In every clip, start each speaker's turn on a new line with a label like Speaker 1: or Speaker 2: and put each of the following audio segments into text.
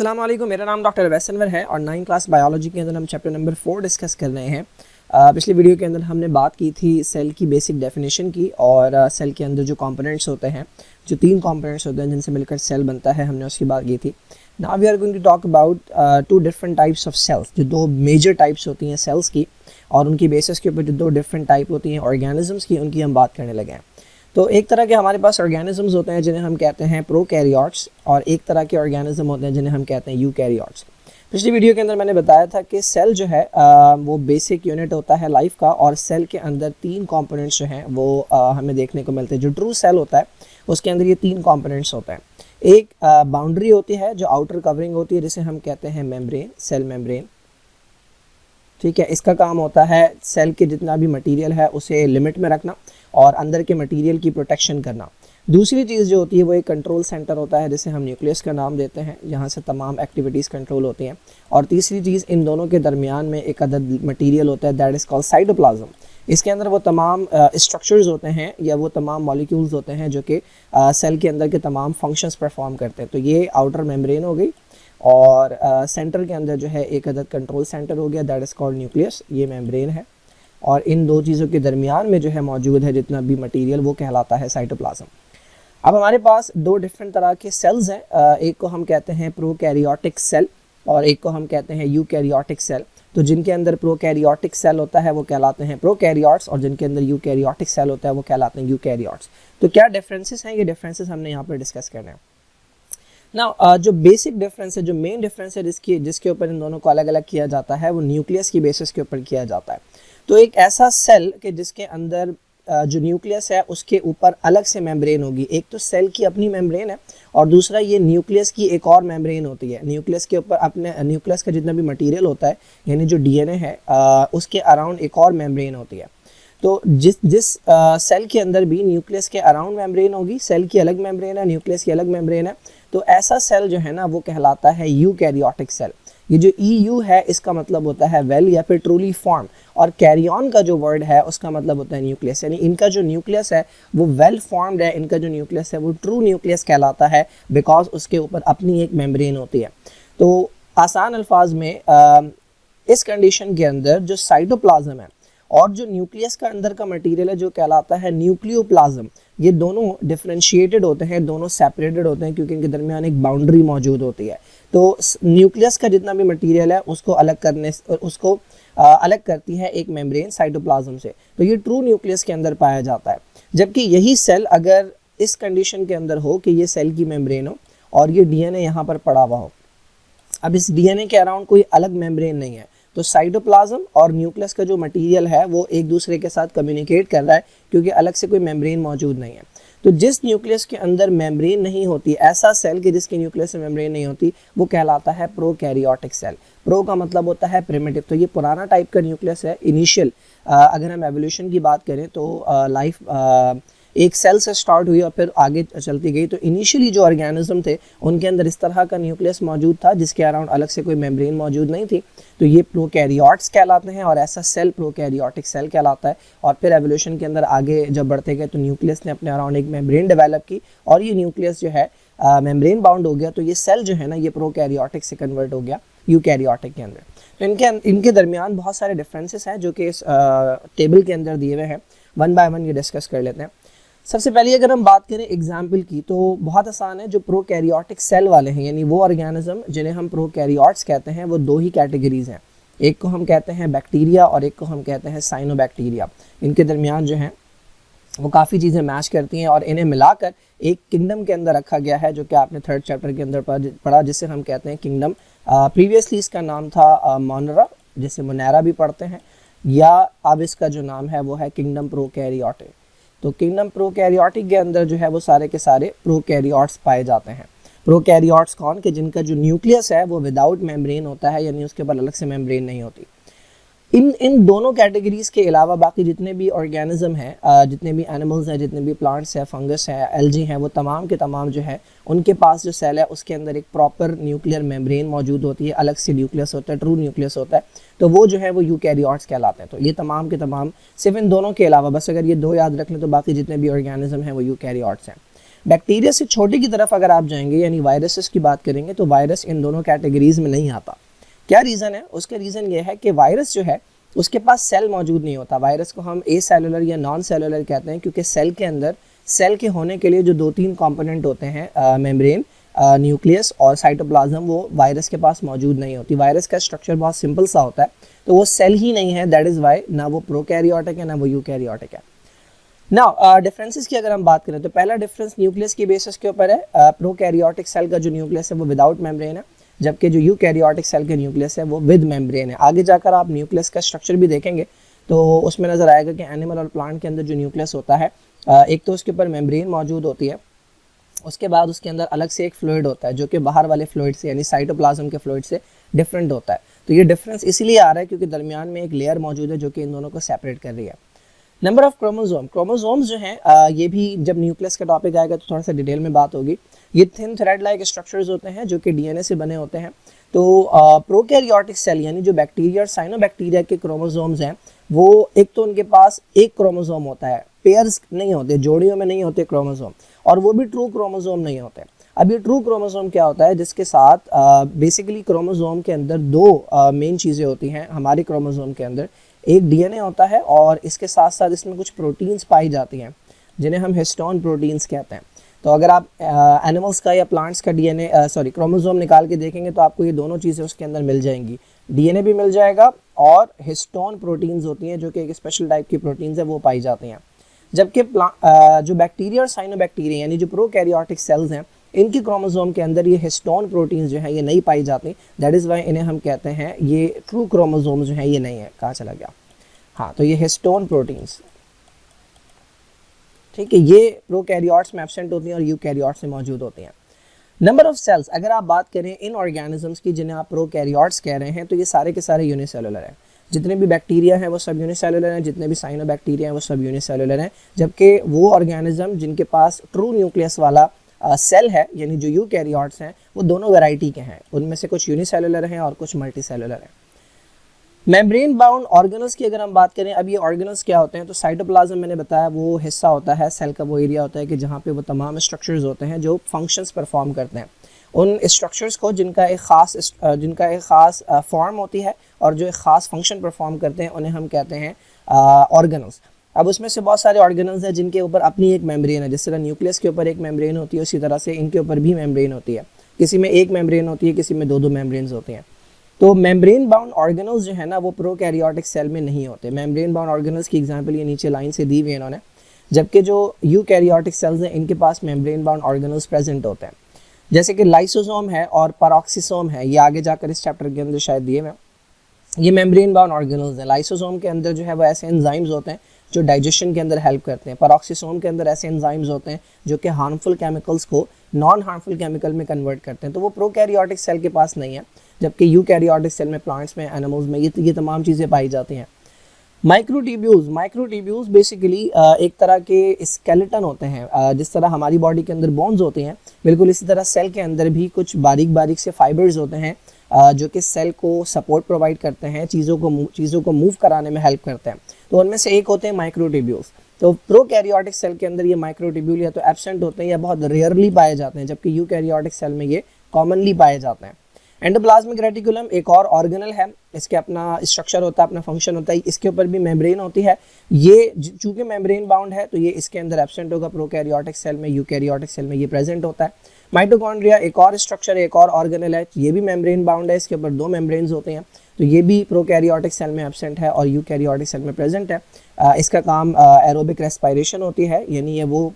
Speaker 1: अस्सलाम वालेकुम, मेरा नाम डॉक्टर वैसनवर है और 9 क्लास बायोलॉजी के अंदर हम चैप्टर नंबर 4 डिस्कस कर रहे हैं। पिछली वीडियो के अंदर हमने बात की थी सेल की बेसिक डेफिनेशन की और सेल के अंदर जो कंपोनेंट्स होते हैं, जो 3 कंपोनेंट्स होते हैं जिनसे मिलकर सेल बनता है, हमने उसकी बात की थी। Now we are going to talk about 2 different types of cells, जो 2 मेजर टाइप्स होती हैं सेल्स की, और उनकी बेसिस के ऊपर जो 2 डिफरेंट टाइप होती हैं ऑर्गेनिजम्स की, उनकी हम बात करने लगे हैं। तो एक तरह के हमारे पास ऑर्गेनिजम्स होते हैं जिन्हें हम कहते हैं प्रोकैरियोट्स, और एक तरह के ऑर्गेनिज्म होते हैं जिन्हें हम कहते हैं यूकैरियोट्स। पिछली वीडियो के अंदर मैंने बताया था कि सेल जो है वो बेसिक यूनिट होता है लाइफ का, और सेल के अंदर 3 कंपोनेंट्स जो हैं वो हमें देखने को मिलते हैं। जो ट्रू सेल होता है उसके अंदर ये 3 कंपोनेंट्स होते हैं। एक बाउंड्री होती है जो आउटर कवरिंग होती है, जिसे हम कहते हैं मेम्ब्रेन, सेल मेम्ब्रेन। ठीक है, इसका काम होता है सेल के जितना भी मटेरियल है उसे लिमिट में रखना और अंदर के मटेरियल की प्रोटेक्शन करना। दूसरी चीज़ जो होती है वो एक कंट्रोल सेंटर होता है, जिसे हम न्यूक्लियस का नाम देते हैं, जहाँ से तमाम एक्टिविटीज़ कंट्रोल होती हैं। और तीसरी चीज़, इन दोनों के दरमियान में एक अदद मटेरियल होता है, दैट इज़ कॉल्ड साइटोप्लाज्म। इसके अंदर वो तमाम स्ट्रक्चर्स होते हैं या वो तमाम मॉलिक्यूल्स होते हैं जो कि सेल के अंदर के तमाम फंक्शंस परफॉर्म करते हैं। तो ये आउटर मेम्ब्रेन हो गई, और सेंटर के अंदर जो है एक अदद कंट्रोल सेंटर हो गया, दैट इज़ कॉल्ड न्यूक्लियस, ये मेम्ब्रेन है। और इन 2 चीज़ों के दरमियान में जो है मौजूद है जितना भी मटेरियल, वो कहलाता है साइटोप्लाज्म। अब हमारे पास 2 डिफरेंट तरह के सेल्स हैं, एक को हम कहते हैं प्रोकैरियोटिक सेल और एक को हम कहते हैं यूकैरियोटिक सेल। तो जिनके अंदर प्रोकैरियोटिक सेल होता है वो कहलाते हैं प्रोकैरियोट्स, और जिनके अंदर यूकैरियोटिक सेल होता है वो कहलाते हैं यूकैरियोट्स। तो क्या डिफरेंसेस हैं, ये डिफरेंसेस हमने यहाँ पर डिस्कस करने हैं। ना जो बेसिक डिफरेंस है, जो मेन डिफरेंस है जिसके ऊपर इन दोनों को अलग अलग किया जाता है, वो न्यूक्लियस की बेसिस के ऊपर किया जाता है। तो एक ऐसा सेल कि जिसके अंदर जो न्यूक्लियस है उसके ऊपर अलग से मेम्ब्रेन होगी। एक तो सेल की अपनी मेम्ब्रेन है और दूसरा ये न्यूक्लियस की एक और मेम्ब्रेन होती है। न्यूक्लियस के ऊपर अपने न्यूक्लियस का जितना भी मटेरियल होता है, यानी जो डीएनए है, उसके अराउंड एक और मेम्ब्रेन होती है। तो जिस सेल के अंदर भी न्यूक्लियस के अराउंड मेम्ब्रेन होगी, सेल की अलग मेम्ब्रेन है, न्यूक्लियस की अलग मेम्ब्रेन है, तो ऐसा सेल जो है ना वो कहलाता है यूकैरियोटिक सेल। ये जो EU है इसका मतलब होता है वेल या फिर ट्रूली फॉर्म, और कैरियन का जो वर्ड है उसका मतलब होता है न्यूक्लियस, यानी इनका जो न्यूक्लियस है वो वेल फॉर्म्ड है, इनका जो न्यूक्लियस है वो ट्रू न्यूक्लियस कहलाता है, बिकॉज उसके ऊपर अपनी एक मेम्ब्रेन होती है। तो आसान अल्फाज में इस कंडीशन के अंदर जो साइटोप्लाज्म है और जो न्यूक्लियस का अंदर का मटेरियल है जो कहलाता है न्यूक्लियोप्लाज्म, ये दोनों डिफरेंशिएटेड होते हैं, दोनों सेपरेटेड होते हैं, क्योंकि इनके दरमियान एक बाउंड्री मौजूद होती है। तो न्यूक्लियस का जितना भी मटेरियल है उसको अलग करती है एक मेम्ब्रेन साइटोप्लाज्म से। तो ये ट्रू न्यूक्लियस के अंदर पाया जाता है। जबकि यही सेल अगर इस कंडीशन के अंदर हो कि ये सेल की मेम्ब्रेन हो और ये डीएनए यहाँ पर पड़ा हुआ हो, अब इस डीएनए के अराउंड कोई अलग मेम्ब्रेन नहीं है, तो साइटोप्लाज्म और न्यूक्लियस का जो मटेरियल है वो एक दूसरे के साथ कम्युनिकेट कर रहा है, क्योंकि अलग से कोई मेम्ब्रेन मौजूद नहीं है। तो जिस न्यूक्लियस के अंदर मेम्ब्रेन नहीं होती, ऐसा सेल के जिसकी न्यूक्लियस में मेम्ब्रेन नहीं होती, वो कहलाता है प्रोकैरियोटिक सेल। प्रो का मतलब होता है प्रिमिटिव, तो ये पुराना टाइप का न्यूक्लियस है। इनिशियल अगर हम एवोल्यूशन की बात करें तो लाइफ एक सेल से स्टार्ट हुई और फिर आगे चलती गई। तो इनिशियली जो ऑर्गेनिज्म थे उनके अंदर इस तरह का न्यूक्लियस मौजूद था जिसके अराउंड अलग से कोई मेम्ब्रेन मौजूद नहीं थी, तो ये प्रोकैरियोट्स कहलाते हैं, और ऐसा सेल प्रोकैरियोटिक सेल कहलाता है। और फिर एवोल्यूशन के अंदर आगे जब बढ़ते गए तो न्यूक्लियस ने अपने अराउंड एक मेम्ब्रेन डेवलप की, और ये न्यूक्लियस जो है मेम्ब्रेन बाउंड हो गया, तो ये सेल जो है ना ये प्रोकैरियोटिक से कन्वर्ट हो गया यूकैरियोटिक के अंदर। तो इनके दरमियान बहुत सारे डिफरेंसेस हैं जो कि इस टेबल के अंदर दिए हुए हैं। 1 बाय 1 ये डिस्कस कर लेते हैं। सबसे पहले अगर हम बात करें एग्जाम्पल की, तो बहुत आसान है। जो प्रोकैरियोटिक सेल वाले हैं, यानी वो ऑर्गेनिज्म जिन्हें हम प्रोकैरियोट्स कहते हैं, वो 2 ही कैटेगरीज हैं। एक को हम कहते हैं बैक्टीरिया और एक को हम कहते हैं साइनोबैक्टीरिया। इनके दरमियान जो है वो काफ़ी चीज़ें मैच करती हैं और इन्हें मिलाकर एक किंगडम के अंदर रखा गया है, जो कि आपने 3rd चैप्टर के अंदर पढ़ा, जिसे हम कहते हैं किंगडम। प्रीवियसली इसका नाम था मोनरा, जिसे मोनेरा भी पढ़ते हैं, या अब इसका जो नाम है वो है किंगडम प्रोकैरियोटिक। तो किंगडम प्रोकैरियोटिक के अंदर जो है वो सारे के सारे प्रोकैरियोट्स पाए जाते हैं। प्रोकैरियोट्स कौन, कि जिनका जो न्यूक्लियस है वो विदाउट मेम्ब्रेन होता है, यानी उसके ऊपर अलग से मेम्ब्रेन नहीं होती। इन दोनों कैटेगरीज के अलावा बाकी जितने भी ऑर्गेनिज्म हैं, जितने भी एनिमल्स हैं, जितने भी प्लांट्स हैं, फंगस है, एल्जी हैं, वो तमाम के तमाम जो है उनके पास जो सेल है उसके अंदर एक प्रॉपर न्यूक्लियर मेम्ब्रेन मौजूद होती है, अलग से न्यूक्लियस होता है, ट्रू न्यूक्लियस होता है। तो वो जो है वो यूकैरियोट्स कहलाते हैं। तो ये तमाम के तमाम सिर्फ इन दोनों के अलावा, बस अगर ये 2 याद रख लें तो बाकी जितने भी ऑर्गेनिज्म हैं वो यूकैरियोट्स हैं। बैक्टीरिया से छोटे की तरफ अगर आप जाएंगे यानी वायरसेस की बात करेंगे तो वायरस इन दोनों कैटेगरीज में नहीं आता। क्या रीज़न है? उसका रीज़न ये है कि वायरस जो है उसके पास सेल मौजूद नहीं होता। वायरस को हम ए सेलुलर या नॉन सेलुलर कहते हैं क्योंकि सेल के अंदर सेल के होने के लिए जो 2-3 कंपोनेंट होते हैं, मेम्ब्रेन, न्यूक्लियस और साइटोप्लाज्म, वो वायरस के पास मौजूद नहीं होती। वायरस का स्ट्रक्चर बहुत सिंपल सा होता है, तो वो सेल ही नहीं है, दैट इज़ वाई ना वो प्रोकैरियोटिक है ना वो यूकैरियोटिक है। नाउ डिफरेंसेस की अगर हम बात करें तो पहला डिफरेंस न्यूक्लियस की बेसिस के ऊपर है। प्रोकैरियोटिक सेल का जो न्यूक्लियस है वो विदाउट मेम्ब्रेन है, जबकि जो यूकैरियोटिक सेल के न्यूक्लियस है वो विद मेम्ब्रेन है। आगे जाकर आप न्यूक्लियस का स्ट्रक्चर भी देखेंगे तो उसमें नज़र आएगा कि एनिमल और प्लांट के अंदर जो न्यूक्लियस होता है, एक तो उसके ऊपर मेम्ब्रेन मौजूद होती है, उसके बाद उसके अंदर अलग से एक फ्लूइड होता है जो कि बाहर वाले फ्लूइड से यानी साइटोप्लाज्म के फ्लूइड से डिफरेंट होता है। तो ये डिफरेंस इसीलिए आ रहा है क्योंकि दरमियान में एक लेयर मौजूद है जो कि इन दोनों को सेपरेट कर रही है। नंबर ऑफ क्रोमोसोम्स जो हैं, ये भी जब न्यूक्लियस का टॉपिक आएगा तो थोड़ा सा डिटेल में बात होगी। ये थिन थ्रेड लाइक स्ट्रक्चर्स होते हैं जो कि डीएनए से बने होते हैं। तो प्रोकैरियोटिक सेल यानी जो बैक्टीरिया और साइनोबैक्टीरिया के क्रोमोसोम्स हैं वो एक तो उनके पास एक क्रोमोसोम होता है, पेयर्स नहीं होते, जोड़ियों में नहीं होते क्रोमोसोम, और वो भी ट्रू क्रोमोसोम नहीं होते। अब ये ट्रू क्रोमोसोम क्या होता है? जिसके साथ बेसिकली क्रोमोसोम के अंदर दो मेन चीज़ें होती हैं। हमारे क्रोमोसोम के अंदर एक डीएनए होता है और इसके साथ साथ इसमें कुछ प्रोटीन्स पाई जाती हैं जिन्हें हम हिस्टोन प्रोटीन्स कहते हैं। तो अगर आप एनिमल्स का या प्लांट्स का क्रोमोसोम निकाल के देखेंगे तो आपको ये दोनों चीज़ें उसके अंदर मिल जाएंगी, डीएनए भी मिल जाएगा और हिस्टोन प्रोटीन्स होती हैं जो कि एक स्पेशल टाइप की प्रोटीन्स है वो पाई जाती हैं। जबकि जो बैक्टीरिया और साइनोबैक्टीरिया यानी जो प्रोकैरियोटिक सेल्स हैं इनकी क्रोमोसोम के अंदर ये हिस्टोन प्रोटीन्स जो है ये नहीं पाई जाती। दैट इज़ वाई इन्हें हम कहते हैं ये ट्रू क्रोमोसोम जो है ये नहीं है। कहाँ चला गया? हाँ, तो ये हिस्टोन प्रोटीन्स, ठीक है, ये प्रोकैरियोट्स में एब्सेंट होती हैं और यूकैरियोट्स में मौजूद होती हैं। नंबर ऑफ सेल्स अगर आप बात करें इन ऑर्गेनिजम्स की जिन्हें आप प्रोकैरियोट्स कह रहे हैं तो ये सारे के सारे यूनिसेलुलर हैं। जितने भी बैक्टीरिया हैं वो सब यूनिसेलुलर हैं, जितने भी साइनोबैक्टीरिया हैं वो सब यूनिसेलुलर हैं। जबकि वो ऑर्गेनिज्म जिनके पास ट्रू न्यूक्लियस वाला सेल है यानी जो यूकैरियोट्स हैं वो दोनों वैरायटी के हैं, उनमें से कुछ यूनिसेलुलर हैं और कुछ मल्टीसेलुलर हैं। मेम्ब्रेन बाउंड ऑर्गेनल्स की अगर हम बात करें, अब ये ऑर्गेनल्स क्या होते हैं? तो साइटोप्लाज्म मैंने बताया वो हिस्सा होता है, सेल का वो एरिया होता है कि जहाँ पे वो तमाम स्ट्रक्चर्स होते हैं जो फंक्शंस परफॉर्म करते हैं। उन स्ट्रक्चर्स को जिनका एक ख़ास फॉर्म होती है और जो एक ख़ास फंक्शन परफॉर्म करते हैं उन्हें हम कहते हैं ऑर्गेनल्स। अब उसमें से बहुत सारे ऑर्गेनल्स हैं जिनके ऊपर अपनी एक मेम्ब्रेन है। जिस तरह न्यूक्लियस के ऊपर एक मेम्ब्रेन होती है उसी तरह से इनके ऊपर भी मेम्ब्रेन होती है। किसी में एक मेम्ब्रेन होती है, किसी में दो मेम्ब्रेन्स होती हैं। तो मेम्ब्रेन बाउंड ऑर्गेनल्स जो है ना वो प्रोकैरियोटिक सेल में नहीं होते। मेम्ब्रेन बाउंड ऑर्गेनल्स की एग्जांपल ये नीचे लाइन से दी हुई है इन्होंने। जबकि जो यूकैरियोटिक सेल्स हैं इनके पास मेम्ब्रेन बाउंड ऑर्गेनल्स प्रेजेंट होते हैं, जैसे कि लाइसोसोम है और पैरोक्सिसोम है। ये आगे जाकर इस चैप्टर के अंदर शायद दिए हुए, ये मेम्ब्रेन बाउंड ऑर्गेनल्स हैं। लाइसोसोम के अंदर जो है वो ऐसे एंजाइम्स होते हैं जो डाइजेशन के अंदर हेल्प करते हैं। पैरोक्सिसोम के अंदर ऐसे एंजाइम्स होते हैं जो कि हार्मफुल केमिकल्स को नॉन हार्मफुल केमिकल में कन्वर्ट करते हैं। तो वो प्रोकैरियोटिक सेल के पास नहीं है, जबकि यूकैरियोटिक सेल में, प्लांट्स में, एनिमल्स में ये तमाम चीज़ें पाई जाती हैं। माइक्रोट्यूब्यूल्स बेसिकली एक तरह के स्केलेटन होते हैं। जिस तरह हमारी बॉडी के अंदर बोन्स होते हैं बिल्कुल इसी तरह सेल के अंदर भी कुछ बारीक बारीक से फाइबर्स होते हैं जो कि सेल को सपोर्ट प्रोवाइड करते हैं, चीज़ों को मूव कराने में हेल्प करते हैं। तो उनमें से एक होते हैं माइक्रोट्यूब्यूल्स। तो प्रोकैरियोटिक सेल के अंदर ये माइक्रोट्यूब्यूल या तो एब्सेंट होते हैं या बहुत रेयरली पाए जाते हैं, जबकि यूकैरियोटिक सेल में ये कॉमनली पाए जाते हैं। एंडोप्लाज्मिक रेटिकुलम एक और ऑर्गेनल है, इसके अपना स्ट्रक्चर होता है, अपना फंक्शन होता है। इसके ऊपर भी मेम्ब्रेन होती है। ये चूंकि मेम्ब्रेन बाउंड है तो ये इसके अंदर एब्सेंट होगा प्रोकैरियोटिक सेल में। यूकैरियोटिक सेल में ये प्रेजेंट होता है। माइटोकॉन्ड्रिया एक और स्ट्रक्चर, एक और ऑर्गेनल है, ये भी मेम्ब्रेन बाउंड है, इसके ऊपर दो मेम्ब्रेन्स होते हैं। तो ये भी प्रोकैरियोटिक सेल में एब्सेंट है और यूकैरियोटिक सेल में प्रेजेंट है। इसका काम एरोबिक रेस्पिरेशन होती है, यानी ये वो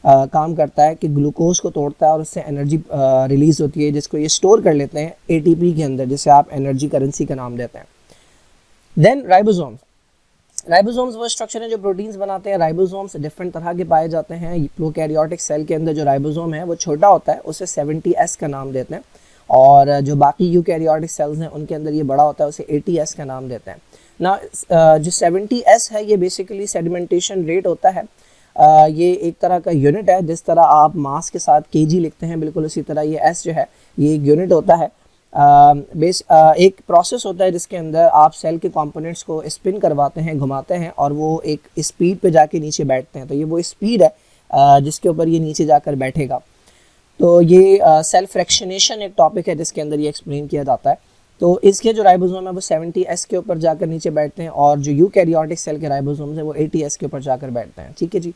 Speaker 1: काम करता है कि ग्लूकोज को तोड़ता है और उससे एनर्जी रिलीज होती है जिसको ये स्टोर कर लेते हैं एटीपी के अंदर, जिसे आप एनर्जी करेंसी का नाम देते हैं। देन राइबोसोम्स वो स्ट्रक्चर है जो प्रोटीन्स बनाते हैं। राइबोसोम्स डिफरेंट तरह के पाए जाते हैं। प्रोकैरियोटिक सेल के अंदर जो राइबोसोम है वो छोटा होता है, उसे 70S का नाम देते हैं, और जो बाकी यूकैरियोटिक सेल्स हैं उनके अंदर ये बड़ा होता है, उसे 80S का नाम देते हैं ना। जो 70S है ये बेसिकली सेडिमेंटेशन रेट होता है। ये एक तरह का यूनिट है, जिस तरह आप मास के साथ kg लिखते हैं बिल्कुल उसी तरह ये S जो है ये एक यूनिट होता है। एक प्रोसेस होता है जिसके अंदर आप सेल के कंपोनेंट्स को स्पिन करवाते हैं, घुमाते हैं, और वो एक स्पीड पे जाके नीचे बैठते हैं। तो ये वो स्पीड है जिसके ऊपर ये नीचे जाकर बैठेगा। तो ये सेल फ्रैक्शनेशन एक टॉपिक है जिसके अंदर ये एक्सप्लेन किया जाता है। तो इसके जो राइबोसोम है वो 70S के ऊपर जाकर नीचे बैठते हैं और जो यूकैरियोटिक सेल के राइबोसोम्स है वो 80S के ऊपर जाकर बैठते हैं। ठीक है जी।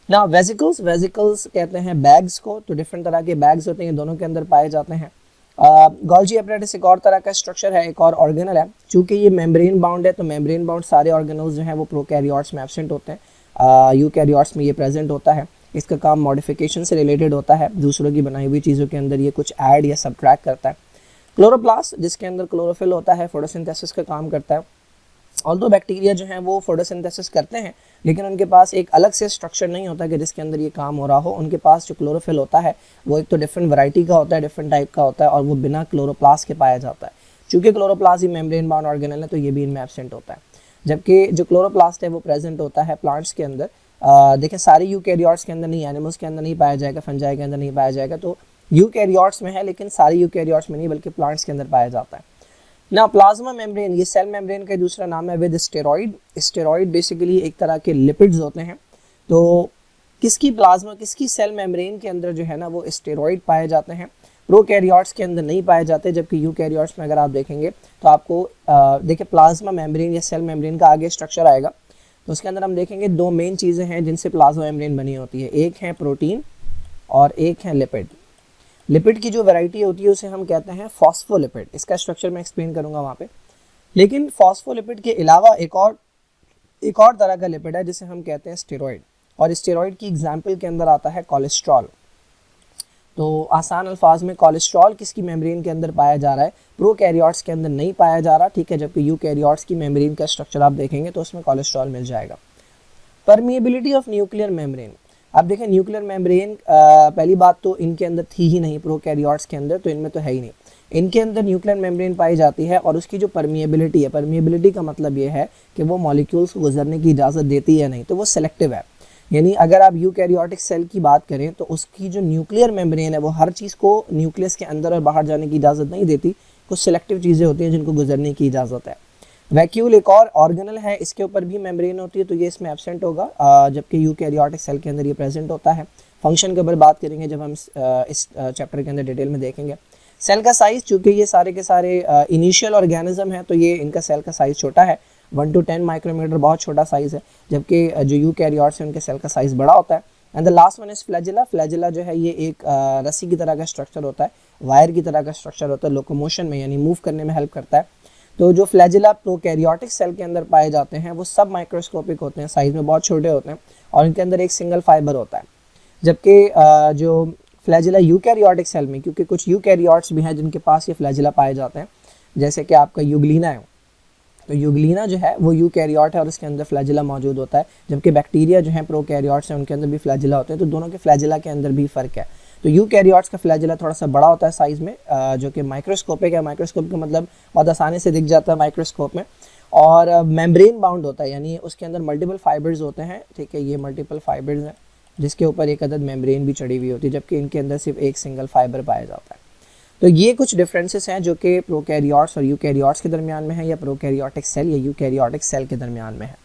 Speaker 1: ना वेसिकल्स कहते हैं बैग्स को। तो डिफरेंट तरह के बैग्स होते हैं, दोनों के अंदर पाए जाते हैं। गोल्जी एपरेटिस एक और तरह का स्ट्रक्चर है, एक और ऑर्गेनल है। चूंकि ये मेम्ब्रेन बाउंड है तो मेम्ब्रेन बाउंड सारे ऑर्गेनल्स जो हैं वो प्रोकैरियोट्स में एब्सेंट होते हैं, यूकैरियोट्स में ये प्रेजेंट होता है। इसका काम मॉडिफिकेशन से रिलेटेड होता है, दूसरों की बनाई हुई चीज़ों के अंदर ये कुछ ऐड या सब्ट्रैक्ट करता है। क्लोरोप्लास्ट जिसके अंदर क्लोरोफिल होता है फोटोसिंथेसिस का काम करता है। ऑल्दो बैक्टीरिया जो हैं वो फोटोसिंथेसिस करते हैं लेकिन उनके पास एक अलग से स्ट्रक्चर नहीं होता कि जिसके अंदर ये काम हो रहा हो। उनके पास जो क्लोरोफिल होता है वो एक तो डिफरेंट वैरायटी का होता है, डिफरेंट टाइप का होता है और वो बिना क्लोरोप्लास्ट के पाया जाता है। चूँकि क्लोरोप्लास्ट ही मेम्ब्रेन बाउंड ऑर्गेनल है तो ये भी इनमें एब्सेंट होता है। जबकि जो क्लोरोप्लास्ट है वो प्रेजेंट होता है प्लांट्स के अंदर। देखें सारे यूकैरियोट्स के अंदर नहीं, एनिमल्स के अंदर नहीं पाया जाएगा, फंजाई के अंदर नहीं पाया जाएगा। तो यूकैरियोट्स में है लेकिन सारे यूकैरियोट्स में नहीं बल्कि प्लांट्स के अंदर पाया जाता है ना। प्लाज्मा मेम्ब्रेन ये सेल मेम्ब्रेन का दूसरा नाम है विद स्टेरॉइड। स्टेरॉइड बेसिकली एक तरह के लिपिड्स होते हैं। तो किसकी प्लाज्मा किसकी सेल मेम्ब्रेन के अंदर जो है ना वो स्टेरॉइड पाए जाते हैं, प्रोकैरियोट्स के अंदर नहीं पाए जाते। जबकि यूकैरियोट्स में अगर आप देखेंगे तो आपको देखिए प्लाज्मा मेम्ब्रेन या सेल मेम्ब्रेन का आगे स्ट्रक्चर आएगा तो उसके अंदर हम देखेंगे दो मेन चीज़ें हैं जिनसे प्लाज्मा मेम्ब्रेन बनी होती है, एक है प्रोटीन और एक है लिपिड। लिपिड की जो वैरायटी होती है उसे हम कहते हैं फॉस्फोलिपिड। इसका स्ट्रक्चर मैं एक्सप्लेन करूंगा वहाँ पे। लेकिन फॉस्फोलिपिड के अलावा एक और तरह का लिपिड है जिसे हम कहते हैं स्टेरॉइड। और स्टेरॉइड की एग्जाम्पल के अंदर आता है कोलेस्ट्रॉल। तो आसान अल्फाज में कोलेस्ट्रॉल किसकी मेम्ब्रेन के अंदर पाया जा रहा है, प्रोकैरियोट्स के अंदर नहीं पाया जा रहा। ठीक है, जबकि यूकैरियोट्स की मेम्ब्रेन का स्ट्रक्चर आप देखेंगे तो उसमें कोलेस्ट्रॉल मिल जाएगा। Permeability of nuclear membrane. अब देखें न्यूक्लियर मेम्ब्रेन पहली बात तो इनके अंदर थी ही नहीं, प्रोकैरियोट्स के अंदर तो इनमें तो है ही नहीं। इनके अंदर न्यूक्लियर मेम्ब्रेन पाई जाती है और उसकी जो परमिएबिलिटी है, परमिएबिलिटी का मतलब ये है कि वो मॉलिक्यूल्स को गुजरने की इजाज़त देती है नहीं, तो वो सेलेक्टिव है। यानी अगर आप यूकैरियोटिक सेल की बात करें तो उसकी जो न्यूक्लियर मेम्ब्रेन है वो हर चीज़ को न्यूक्लियस के अंदर और बाहर जाने की इजाज़त नहीं देती। कुछ सेलेक्टिव चीज़ें होती हैं जिनको गुजरने की इजाज़त है। वैक्यूल एक और ऑर्गेनल है, इसके ऊपर भी मेम्ब्रेन होती है तो ये इसमें एब्सेंट होगा, जबकि यूकैरियोटिक सेल के अंदर ये प्रेजेंट होता है। फंक्शन के ऊपर बात करेंगे जब हम इस चैप्टर के अंदर डिटेल में देखेंगे। सेल का साइज़, चूँकि ये सारे के सारे इनिशियल ऑर्गेनिज्म है तो ये इनका सेल का साइज़ छोटा है, 1 to 10 माइक्रोमीटर बहुत छोटा साइज़ है। जबकि जो यूकैरियोट्स हैं उनके सेल का साइज़ बड़ा होता है। And the last one is flagella. Flagella जो है ये एक रस्सी की तरह का स्ट्रक्चर होता है, वायर की तरह का स्ट्रक्चर होता है, लोकोमोशन में यानी मूव करने में हेल्प करता है। तो जो फ्लैजिला प्रोकैरियोटिक सेल के अंदर पाए जाते हैं वो सब माइक्रोस्कोपिक होते हैं, साइज़ में बहुत छोटे होते हैं और इनके अंदर एक सिंगल फाइबर होता है। जबकि जो फ्लैजिला यूकैरियोटिक सेल में, क्योंकि कुछ यूकैरियोट्स भी हैं जिनके पास ये फ्लैजिला पाए जाते हैं, जैसे कि आपका यूग्लिना है, तो यूग्लिना जो है वो यूकैरियोट है और उसके अंदर फ्लैजिला मौजूद होता है। जबकि बैक्टीरिया जो है प्रोकैरियोट्स हैं उनके अंदर भी फ्लैजिला होते हैं। तो दोनों के फ्लैजिला के अंदर भी फ़र्क है। तो यूकैरियोट्स का फ्लैजिला थोड़ा सा बड़ा होता है साइज़ में, जो कि माइक्रोस्कोपिक है। माइक्रोस्कोप का मतलब बहुत आसानी से दिख जाता है माइक्रोस्कोप में। और मेम्ब्रेन बाउंड होता है, यानी उसके अंदर मल्टीपल फाइबर्स होते हैं। ठीक है, ये मल्टीपल फाइबर्स हैं जिसके ऊपर एक अदद मेम्ब्रेन भी चढ़ी हुई होती है, जबकि इनके अंदर सिर्फ एक सिंगल फाइबर पाया जाता है। तो ये कुछ डिफरेंसेस हैं जो कि प्रोकैरियोट्स और यूकैरियोट्स के दरमियान में है, या प्रोकैरियोटिक सेल या यूकैरियोटिक सेल के दरमियान में है।